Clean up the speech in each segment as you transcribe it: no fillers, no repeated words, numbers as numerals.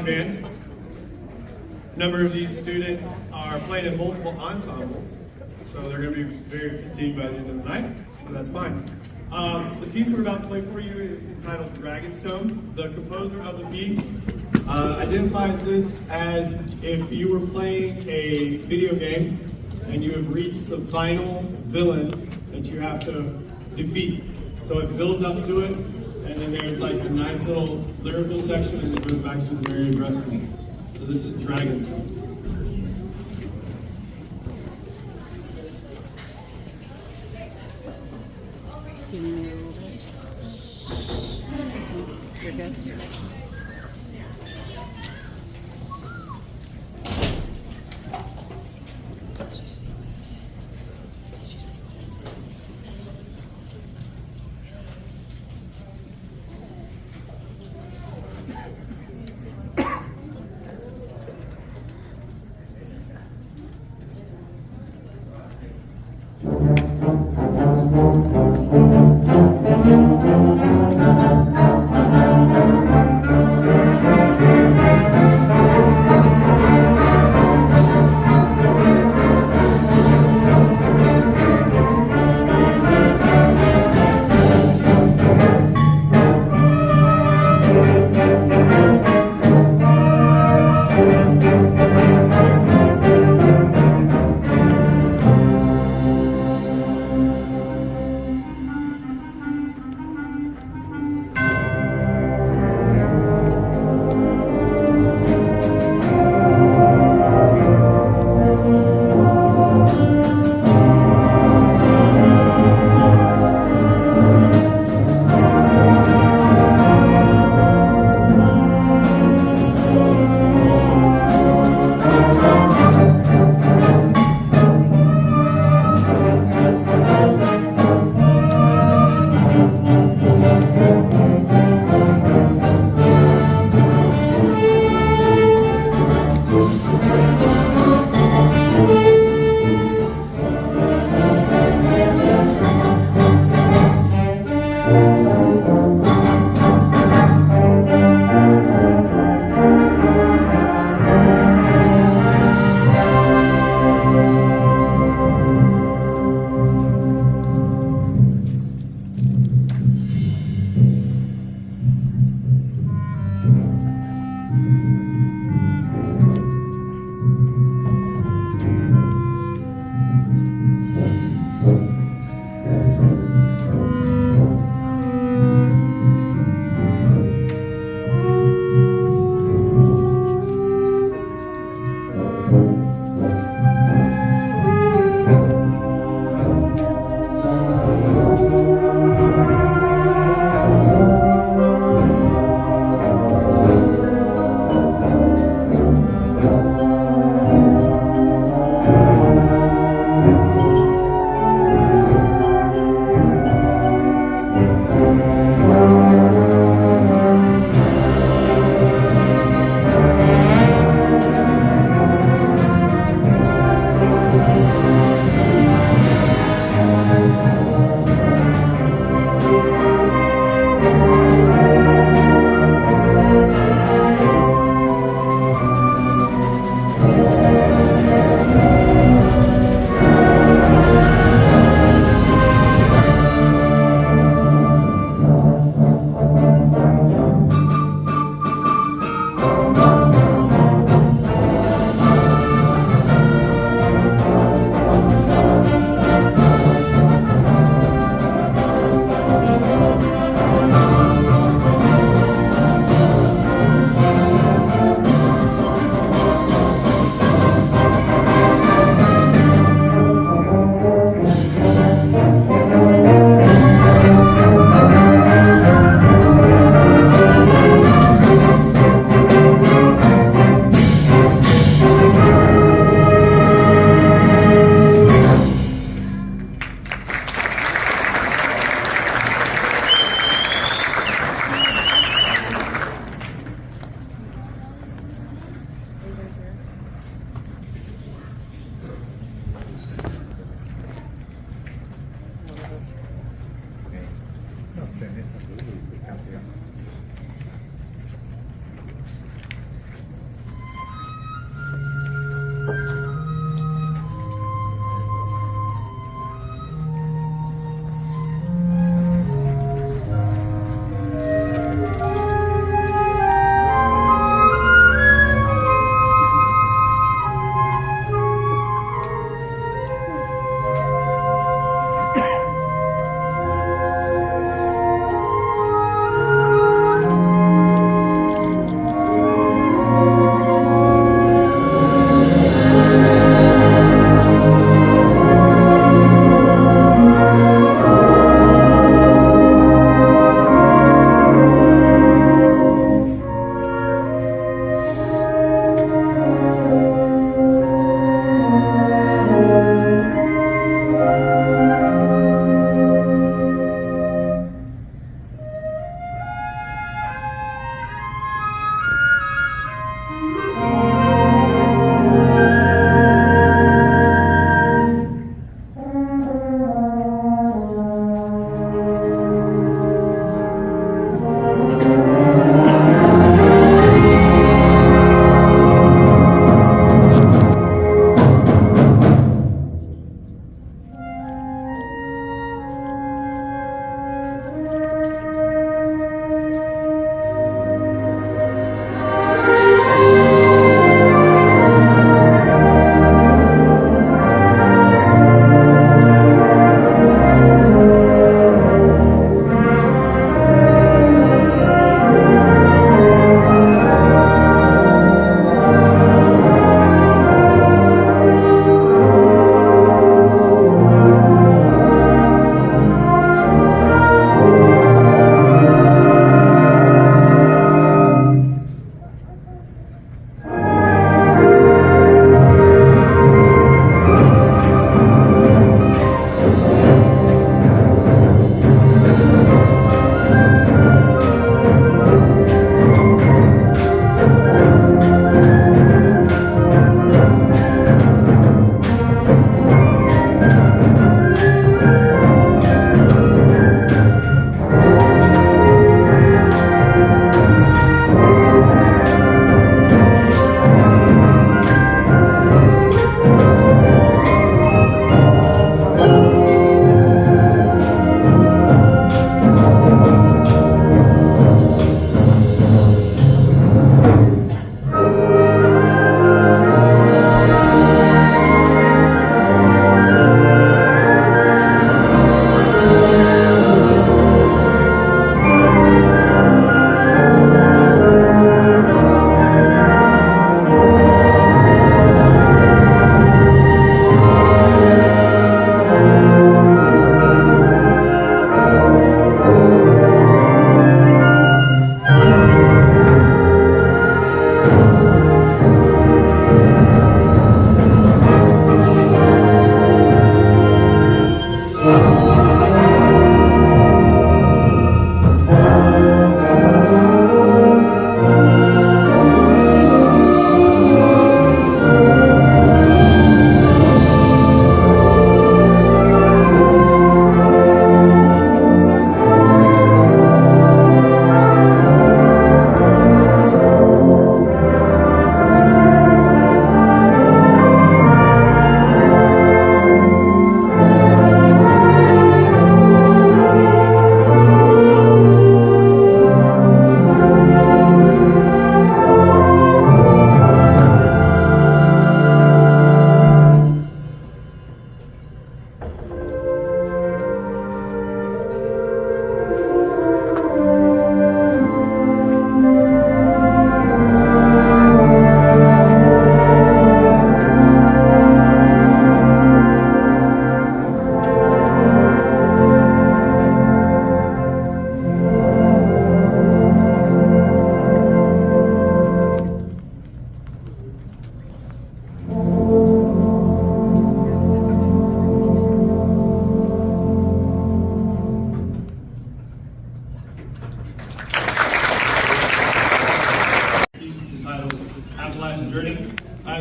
fine band. A number of these students are playing in multiple ensembles, so they're going to be very fatigued by the end of the night, but that's fine. The piece we're about to play for you is entitled Dragonstone. The composer of the piece identifies this as if you were playing a video game and you have reached the final villain that you have to defeat. So it builds up to it, and then there's like a nice little lyrical section, and it goes back to the very aggressiveness. So this is Dragonstone. You're good?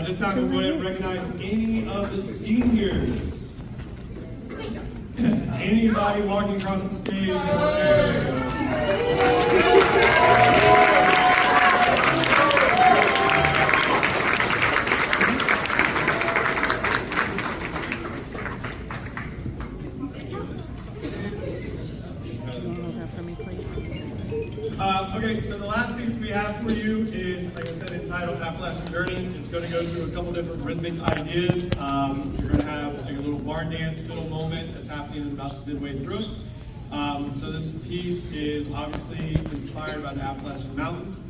This time we want to recognize any of the seniors. Anybody walking across the stage over there. Okay, so the last piece we have for you is, like I said, entitled Appalachian Journey. It's going to go through a couple different rhythmic ideas. You're going to have like a little barn dance fiddle moment that's happening about midway through it. So this piece is obviously inspired by the Appalachian Mountains.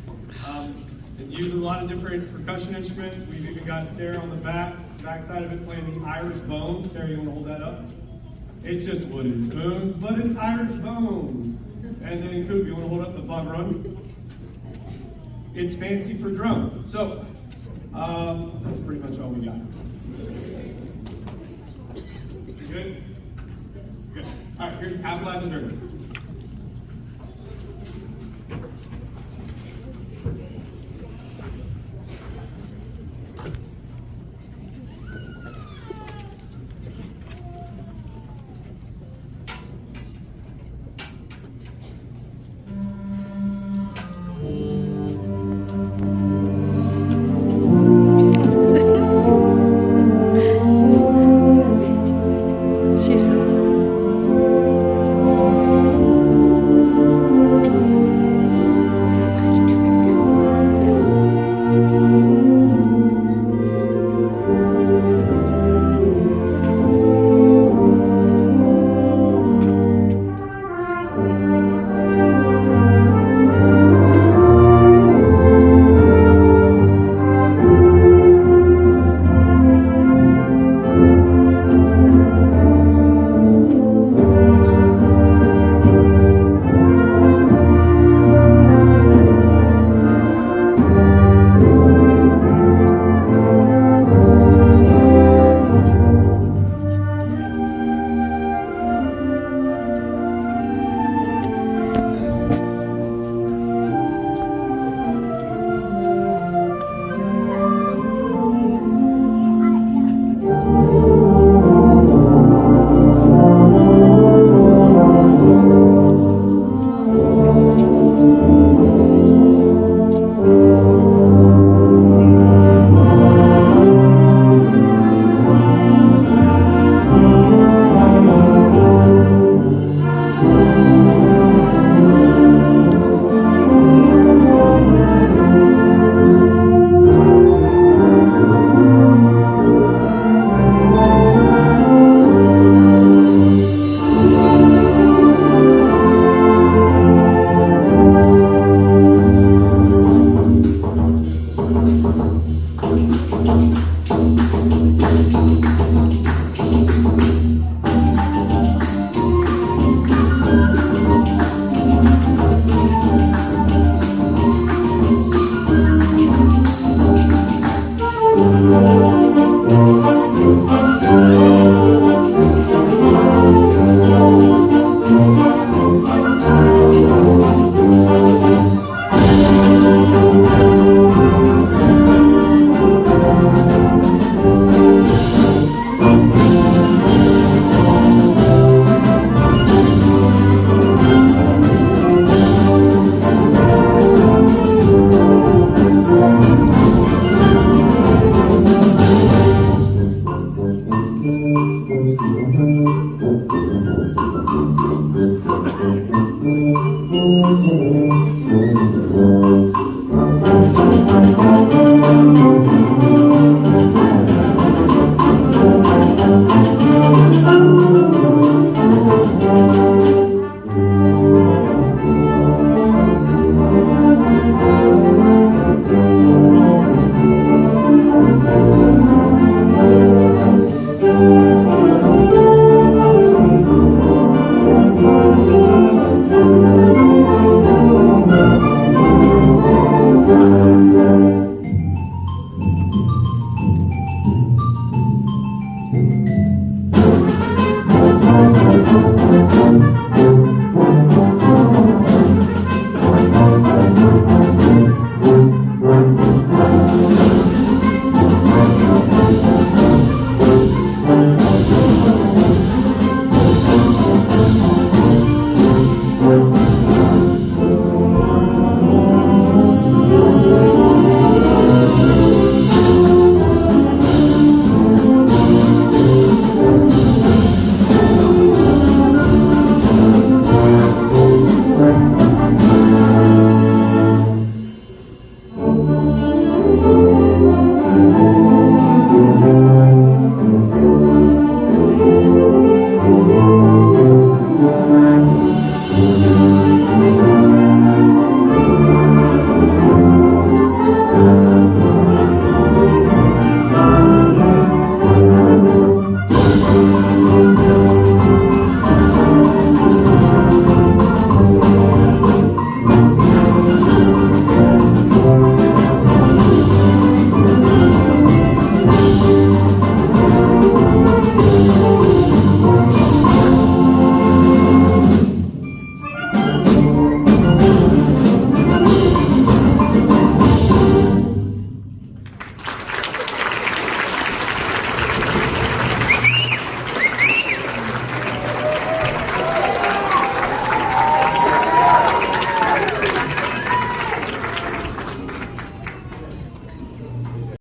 It uses a lot of different percussion instruments. We've even got Sarah on the back side of it playing the Irish bones. Sarah, you want to hold that up? It's just wooden spoons, but it's Irish bones. And then Coop, you want to hold up the bodhrán? It's fancy for drum. So, that's pretty much all we got. Good? Good. All right, here's Appalachian Journey.